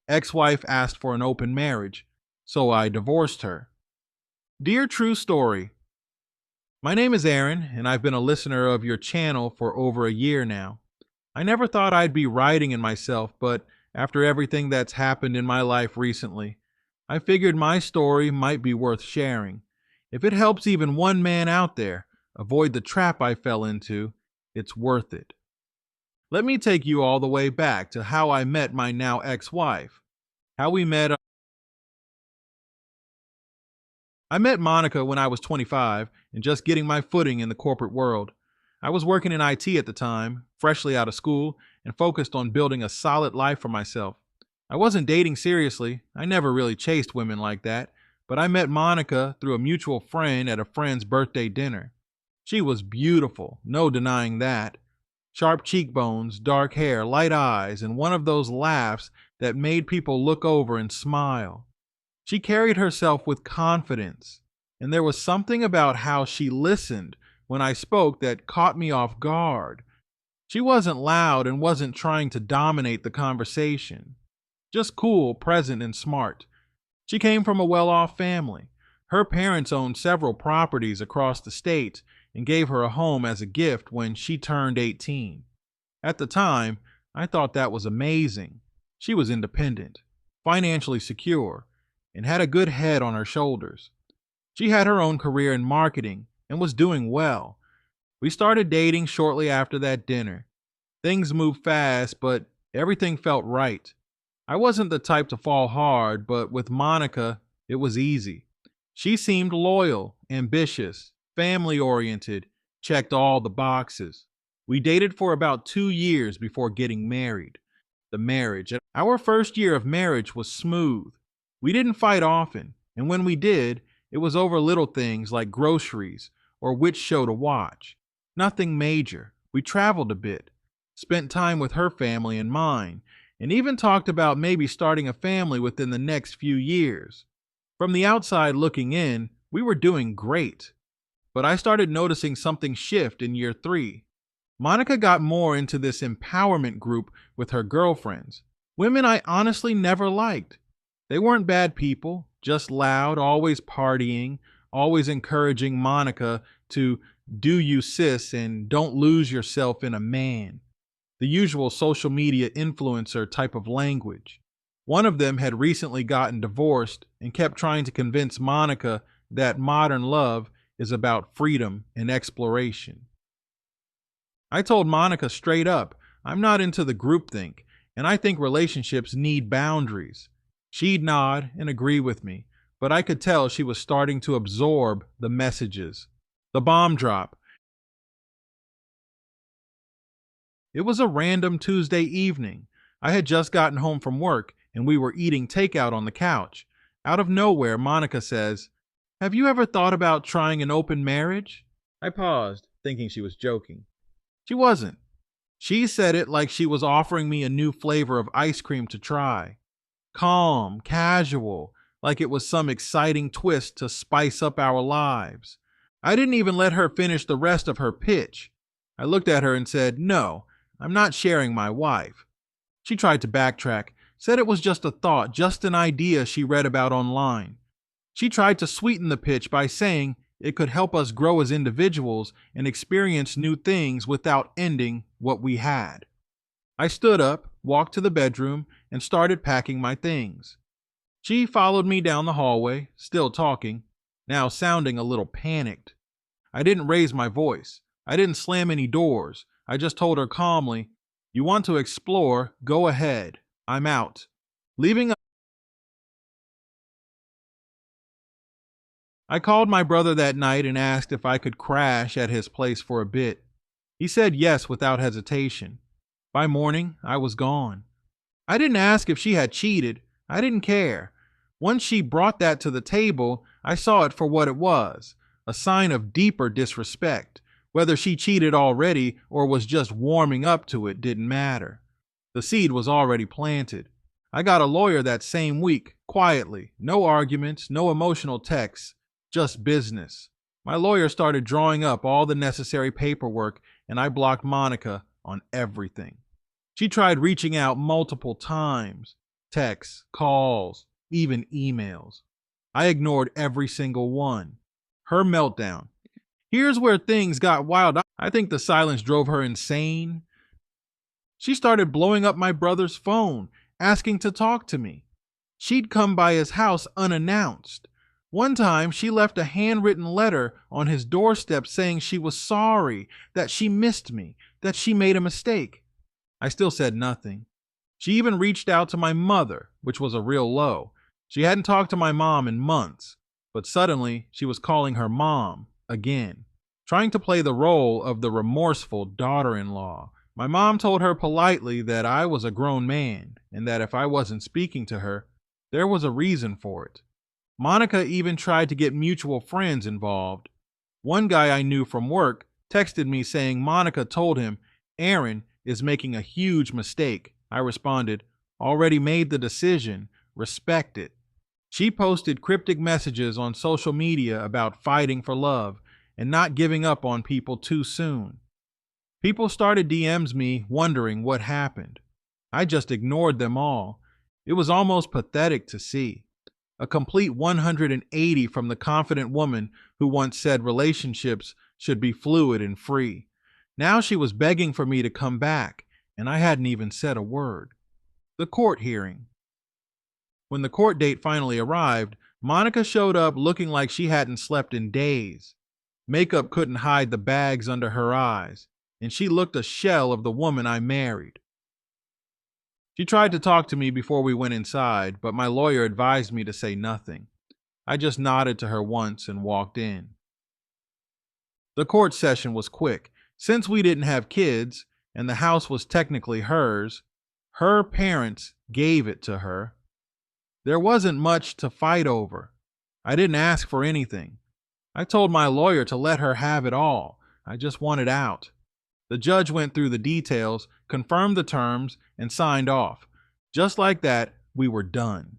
Ex-wife asked for an open marriage, so I divorced her. Dear True Story, my name is Aaron, and I've been a listener of your channel for over a year now. I never thought I'd be writing in myself, but after everything that's happened in my life recently, I figured my story might be worth sharing. If it helps even one man out there avoid the trap I fell into, it's worth it. Let me take you all the way back to how I met my now ex-wife. How we met. I met Monica when I was 25 and just getting my footing in the corporate world. I was working in IT at the time, freshly out of school, and focused on building a solid life for myself. I wasn't dating seriously. I never really chased women like that, but I met Monica through a mutual friend at a friend's birthday dinner. She was beautiful, no denying that. Sharp cheekbones, dark hair, light eyes, and one of those laughs that made people look over and smile. She carried herself with confidence, and there was something about how she listened when I spoke that caught me off guard. She wasn't loud and wasn't trying to dominate the conversation. Just cool, present, and smart. She came from a well-off family. Her parents owned several properties across the state and gave her a home as a gift when she turned 18. At the time, I thought that was amazing. She was independent, financially secure, and had a good head on her shoulders. She had her own career in marketing and was doing well. We started dating shortly after that dinner. Things moved fast, but everything felt right. I wasn't the type to fall hard, but with Monica, it was easy. She seemed loyal, ambitious, family-oriented, checked all the boxes. We dated for about 2 years before getting married. Our first year of marriage was smooth. We didn't fight often, and when we did, it was over little things like groceries or which show to watch. Nothing major. We traveled a bit, spent time with her family and mine, and even talked about maybe starting a family within the next few years. From the outside looking in, we were doing great. But I started noticing something shift in year 3. Monica got more into this empowerment group with her girlfriends, women I honestly never liked. They weren't bad people, just loud, always partying, always encouraging Monica to do you sis and don't lose yourself in a man. The usual social media influencer type of language. One of them had recently gotten divorced and kept trying to convince Monica that modern love is about freedom and exploration. I told Monica straight up, I'm not into the groupthink, and I think relationships need boundaries. She'd nod and agree with me, but I could tell she was starting to absorb the messages. The bomb drop. It was a random Tuesday evening. I had just gotten home from work and we were eating takeout on the couch. Out of nowhere, Monica says, "Have you ever thought about trying an open marriage?" I paused, thinking she was joking. She wasn't. She said it like she was offering me a new flavor of ice cream to try. Calm, casual, like it was some exciting twist to spice up our lives. I didn't even let her finish the rest of her pitch. I looked at her and said, "No, I'm not sharing my wife." She tried to backtrack, said it was just a thought, just an idea she read about online. She tried to sweeten the pitch by saying it could help us grow as individuals and experience new things without ending what we had. I stood up, walked to the bedroom, and started packing my things. She followed me down the hallway, still talking, now sounding a little panicked. I didn't raise my voice. I didn't slam any doors. I just told her calmly, "You want to explore, go ahead. I'm out." Leaving, I called my brother that night and asked if I could crash at his place for a bit. He said yes without hesitation. By morning, I was gone. I didn't ask if she had cheated. I didn't care. Once she brought that to the table, I saw it for what it was, a sign of deeper disrespect. Whether she cheated already or was just warming up to it didn't matter. The seed was already planted. I got a lawyer that same week, quietly, no arguments, no emotional texts, just business. My lawyer started drawing up all the necessary paperwork, and I blocked Monica on everything. She tried reaching out multiple times, texts, calls, even emails. I ignored every single one. Her meltdown. Here's where things got wild. I think the silence drove her insane. She started blowing up my brother's phone, asking to talk to me. She'd come by his house unannounced. One time, she left a handwritten letter on his doorstep saying she was sorry, that she missed me, that she made a mistake. I still said nothing. She even reached out to my mother, which was a real low. She hadn't talked to my mom in months, but suddenly she was calling her mom again, trying to play the role of the remorseful daughter-in-law. My mom told her politely that I was a grown man and that if I wasn't speaking to her, there was a reason for it. Monica even tried to get mutual friends involved. One guy I knew from work texted me saying Monica told him Aaron is making a huge mistake. I responded, already made the decision, respect it. She posted cryptic messages on social media about fighting for love and not giving up on people too soon. People started DMs me wondering what happened. I just ignored them all. It was almost pathetic to see. A complete 180 from the confident woman who once said relationships should be fluid and free. Now she was begging for me to come back, and I hadn't even said a word. The court hearing. When the court date finally arrived, Monica showed up looking like she hadn't slept in days. Makeup couldn't hide the bags under her eyes, and she looked a shell of the woman I married. She tried to talk to me before we went inside, but my lawyer advised me to say nothing. I just nodded to her once and walked in. The court session was quick. Since we didn't have kids, and the house was technically hers, her parents gave it to her. There wasn't much to fight over. I didn't ask for anything. I told my lawyer to let her have it all. I just wanted out. The judge went through the details, confirmed the terms, and signed off. Just like that, we were done.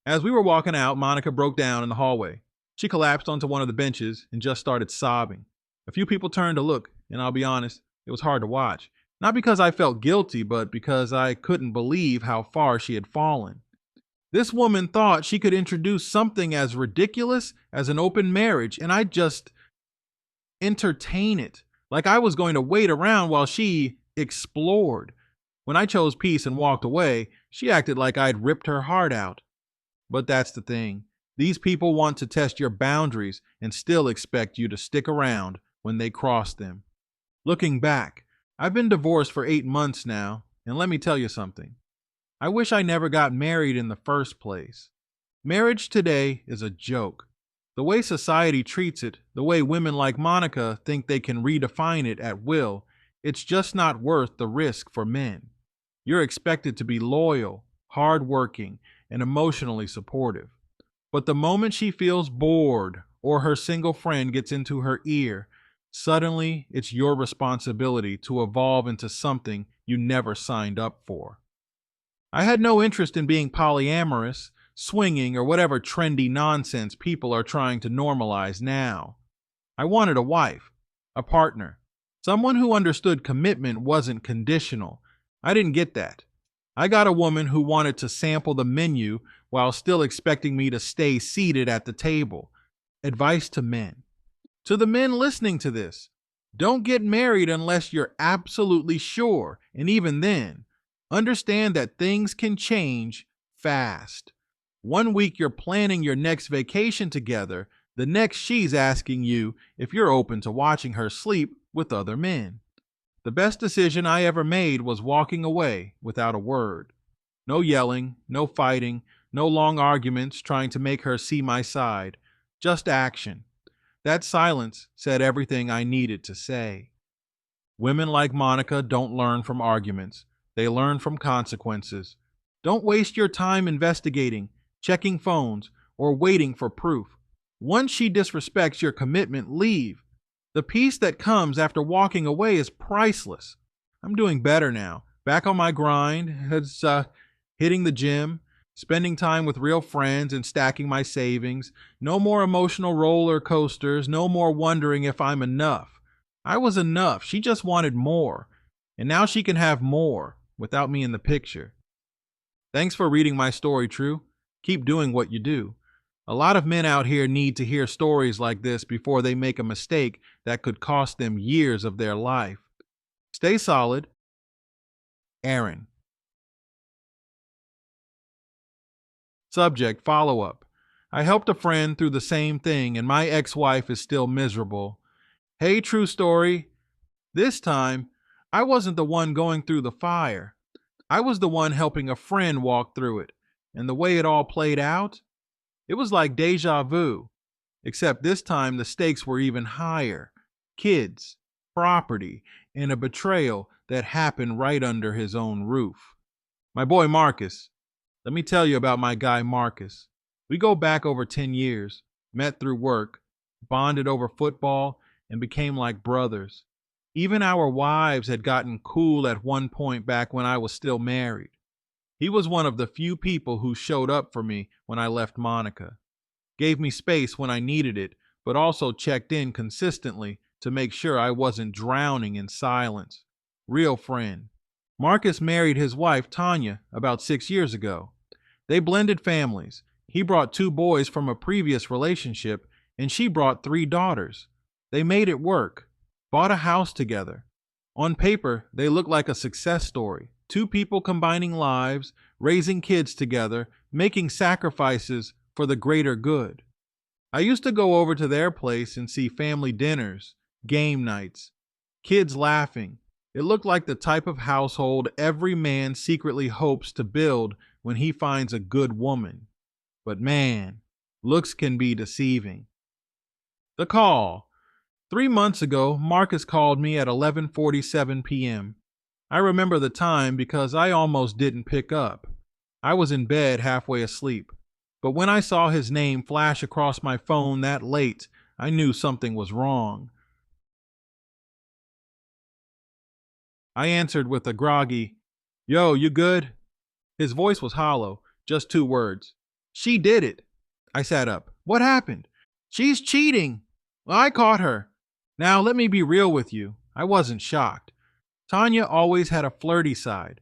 As we were walking out, Monica broke down in the hallway. She collapsed onto one of the benches and just started sobbing. A few people turned to look, and I'll be honest, it was hard to watch. Not because I felt guilty, but because I couldn't believe how far she had fallen. This woman thought she could introduce something as ridiculous as an open marriage, and I'd just entertain it, like I was going to wait around while she explored. When I chose peace and walked away, she acted like I'd ripped her heart out. But that's the thing. These people want to test your boundaries and still expect you to stick around when they cross them. Looking back, I've been divorced for 8 months now, and let me tell you something. I wish I never got married in the first place. Marriage today is a joke. The way society treats it, the way women like Monica think they can redefine it at will, it's just not worth the risk for men. You're expected to be loyal, hardworking, and emotionally supportive. But the moment she feels bored or her single friend gets into her ear, suddenly it's your responsibility to evolve into something you never signed up for. I had no interest in being polyamorous, swinging, or whatever trendy nonsense people are trying to normalize now. I wanted a wife, a partner, someone who understood commitment wasn't conditional. I didn't get that. I got a woman who wanted to sample the menu while still expecting me to stay seated at the table. Advice to men. To the men listening to this, don't get married unless you're absolutely sure, and even then, understand that things can change fast. One week you're planning your next vacation together, the next she's asking you if you're open to watching her sleep with other men. The best decision I ever made was walking away without a word. No yelling, no fighting, no long arguments trying to make her see my side. Just action. That silence said everything I needed to say. Women like Monica don't learn from arguments. They learn from consequences. Don't waste your time investigating, checking phones, or waiting for proof. Once she disrespects your commitment, leave. The peace that comes after walking away is priceless. I'm doing better now. Back on my grind. It's hitting the gym, spending time with real friends, and stacking my savings. No more emotional roller coasters. No more wondering if I'm enough. I was enough. She just wanted more. And now she can have more without me in the picture. Thanks for reading my story, True. Keep doing what you do. A lot of men out here need to hear stories like this before they make a mistake that could cost them years of their life. Stay solid, Aaron. Subject follow up. I helped a friend through the same thing, and my ex wife is still miserable. Hey, True Story. This time, I wasn't the one going through the fire. I was the one helping a friend walk through it. And the way it all played out, it was like deja vu. Except this time the stakes were even higher. Kids, property, and a betrayal that happened right under his own roof. My boy Marcus. Let me tell you about my guy Marcus. We go back over 10 years, met through work, bonded over football, and became like brothers. Even our wives had gotten cool at one point back when I was still married. He was one of the few people who showed up for me when I left Monica. Gave me space when I needed it, but also checked in consistently to make sure I wasn't drowning in silence. Real friend. Marcus married his wife, Tanya, about 6 years ago. They blended families. He brought 2 boys from a previous relationship, and she brought 3 daughters. They made it work, bought a house together. On paper, they look like a success story. 2 people combining lives, raising kids together, making sacrifices for the greater good. I used to go over to their place and see family dinners, game nights, kids laughing. It looked like the type of household every man secretly hopes to build when he finds a good woman. But man, looks can be deceiving. The call. 3 months ago, Marcus called me at 11:47 p.m. I remember the time because I almost didn't pick up. I was in bed halfway asleep. But when I saw his name flash across my phone that late, I knew something was wrong. I answered with a groggy, "Yo, you good?" His voice was hollow, just 2 words. "She did it." I sat up. "What happened?" "She's cheating." "Well, I caught her." Now, let me be real with you. I wasn't shocked. Tanya always had a flirty side.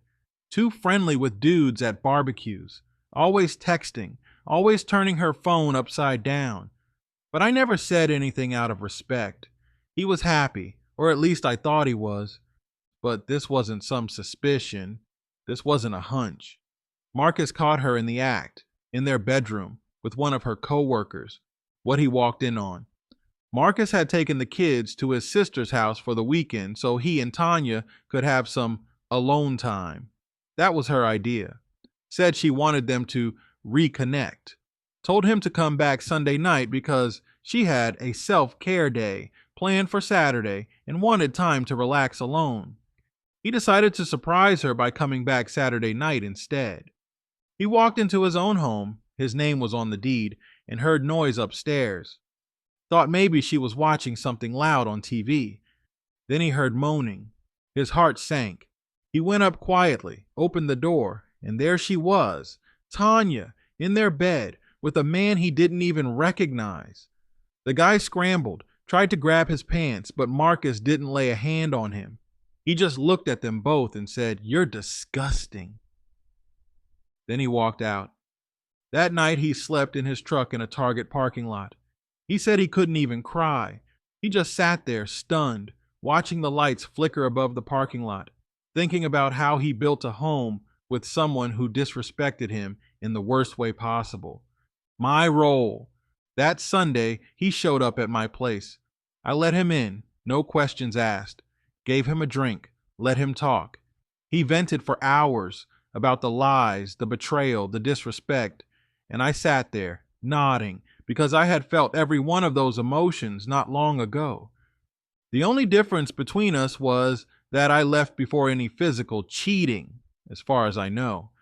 Too friendly with dudes at barbecues. Always texting. Always turning her phone upside down. But I never said anything out of respect. He was happy, or at least I thought he was. But this wasn't some suspicion. This wasn't a hunch. Marcus caught her in the act, in their bedroom, with one of her co-workers, what he walked in on. Marcus had taken the kids to his sister's house for the weekend so he and Tanya could have some alone time. That was her idea. Said she wanted them to reconnect. Told him to come back Sunday night because she had a self-care day planned for Saturday and wanted time to relax alone. He decided to surprise her by coming back Saturday night instead. He walked into his own home, his name was on the deed, and heard noise upstairs. Thought maybe she was watching something loud on TV. Then he heard moaning. His heart sank. He went up quietly, opened the door, and there she was, Tanya, in their bed, with a man he didn't even recognize. The guy scrambled, tried to grab his pants, but Marcus didn't lay a hand on him. He just looked at them both and said, "You're disgusting." Then he walked out. That night he slept in his truck in a Target parking lot. He said he couldn't even cry. He just sat there, stunned, watching the lights flicker above the parking lot, thinking about how he built a home with someone who disrespected him in the worst way possible. My role. That Sunday, he showed up at my place. I let him in, no questions asked. Gave him a drink, let him talk. He vented for hours about the lies, the betrayal, the disrespect, and I sat there, nodding, because I had felt every one of those emotions not long ago. The only difference between us was that I left before any physical cheating, as far as I know.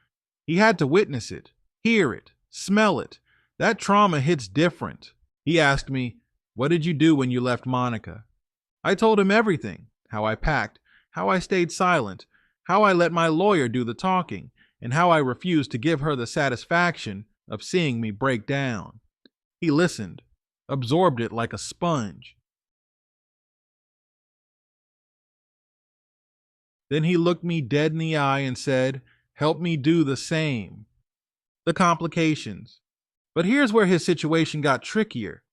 He had to witness it, hear it, smell it. That trauma hits different. He asked me, "What did you do when you left Monica?" I told him everything, how I packed, how I stayed silent, how I let my lawyer do the talking, and how I refused to give her the satisfaction of seeing me break down. He listened, absorbed it like a sponge. Then he looked me dead in the eye and said, "Help me do the same." The complications. But here's where his situation got trickier.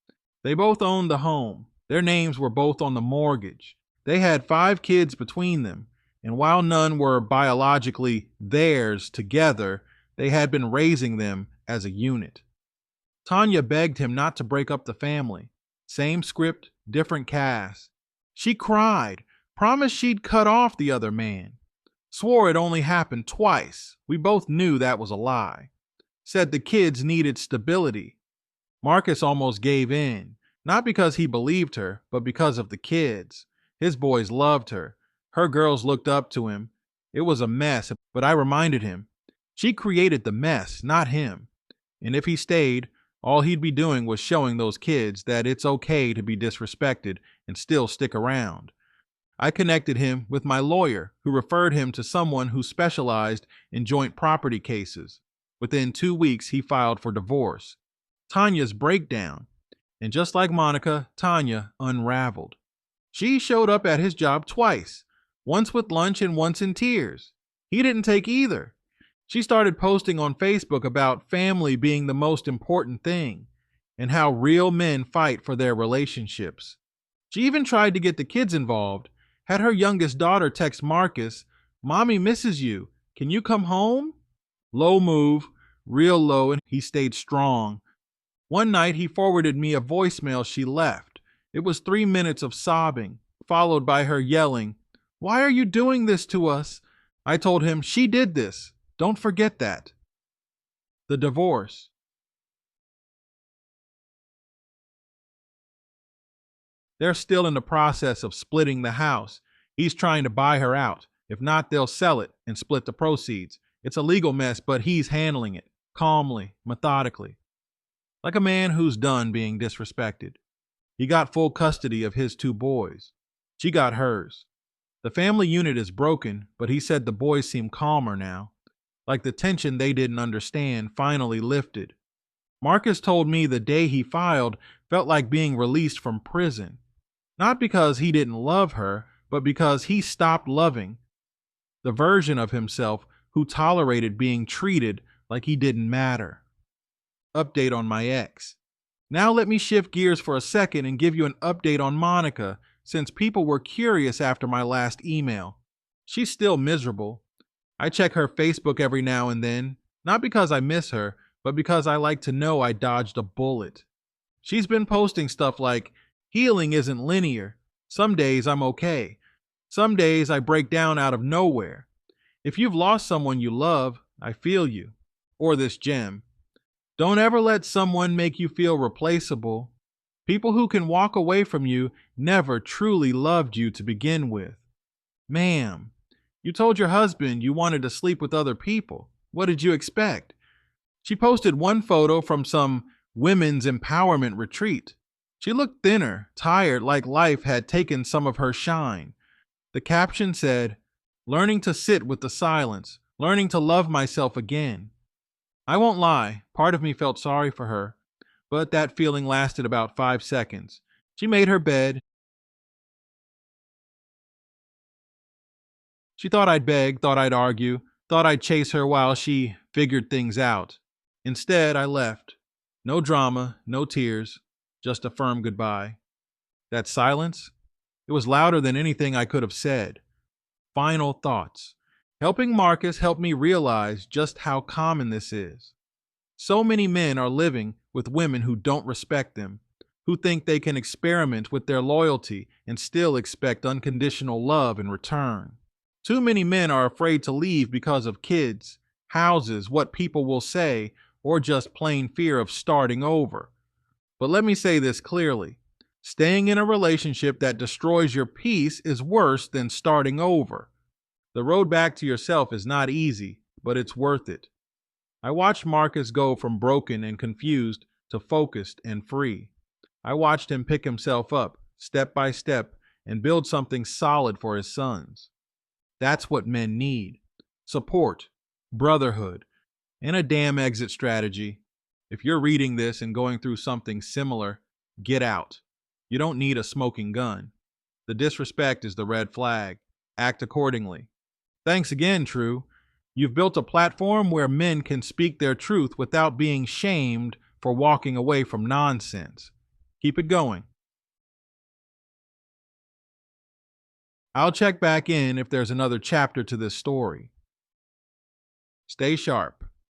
They both owned the home. Their names were both on the mortgage. They had 5 kids between them, and while none were biologically theirs together, they had been raising them as a unit. Tanya begged him not to break up the family. Same script, different cast. She cried, promised she'd cut off the other man. Swore it only happened twice. We both knew that was a lie. Said the kids needed stability. Marcus almost gave in, not because he believed her, but because of the kids. His boys loved her. Her girls looked up to him. It was a mess, but I reminded him, she created the mess, not him. And if he stayed, all he'd be doing was showing those kids that it's okay to be disrespected and still stick around. I connected him with my lawyer, who referred him to someone who specialized in joint property cases. Within 2 weeks, he filed for divorce. Tanya's breakdown. And just like Monica, Tanya unraveled. She showed up at his job twice, once with lunch and once in tears. He didn't take either. She started posting on Facebook about family being the most important thing and how real men fight for their relationships. She even tried to get the kids involved, had her youngest daughter text Marcus, "Mommy misses you. Can you come home?" Low move, real low, and he stayed strong. One night he forwarded me a voicemail she left. It was 3 minutes of sobbing, followed by her yelling, "Why are you doing this to us?" I told him, "She did this. Don't forget that." The divorce. They're still in the process of splitting the house. He's trying to buy her out. If not, they'll sell it and split the proceeds. It's a legal mess, but he's handling it calmly, methodically, like a man who's done being disrespected. He got full custody of his 2 boys. She got hers. The family unit is broken, but he said the boys seem calmer now, like the tension they didn't understand finally lifted. Marcus told me the day he filed felt like being released from prison. Not because he didn't love her, but because he stopped loving the version of himself who tolerated being treated like he didn't matter. Update on my ex. Now let me shift gears for a second and give you an update on Monica, since people were curious after my last email. She's still miserable. I check her Facebook every now and then, not because I miss her, but because I like to know I dodged a bullet. She's been posting stuff like, "Healing isn't linear. Some days I'm okay. Some days I break down out of nowhere. If you've lost someone you love, I feel you." Or this gem: "Don't ever let someone make you feel replaceable. People who can walk away from you never truly loved you to begin with." Ma'am, you told your husband you wanted to sleep with other people. What did you expect? She posted one photo from some women's empowerment retreat. She looked thinner, tired, like life had taken some of her shine. The caption said, "Learning to sit with the silence, learning to love myself again." I won't lie, part of me felt sorry for her, but that feeling lasted about 5 seconds. She made her bed. She thought I'd beg, thought I'd argue, thought I'd chase her while she figured things out. Instead, I left. No drama, no tears, just a firm goodbye. That silence? It was louder than anything I could have said. Final thoughts. Helping Marcus helped me realize just how common this is. So many men are living with women who don't respect them, who think they can experiment with their loyalty and still expect unconditional love in return. Too many men are afraid to leave because of kids, houses, what people will say, or just plain fear of starting over. But let me say this clearly. Staying in a relationship that destroys your peace is worse than starting over. The road back to yourself is not easy, but it's worth it. I watched Marcus go from broken and confused to focused and free. I watched him pick himself up, step by step, and build something solid for his sons. That's what men need. Support, brotherhood, and a damn exit strategy. If you're reading this and going through something similar, get out. You don't need a smoking gun. The disrespect is the red flag. Act accordingly. Thanks again, True. You've built a platform where men can speak their truth without being shamed for walking away from nonsense. Keep it going. I'll check back in if there's another chapter to this story. Stay sharp.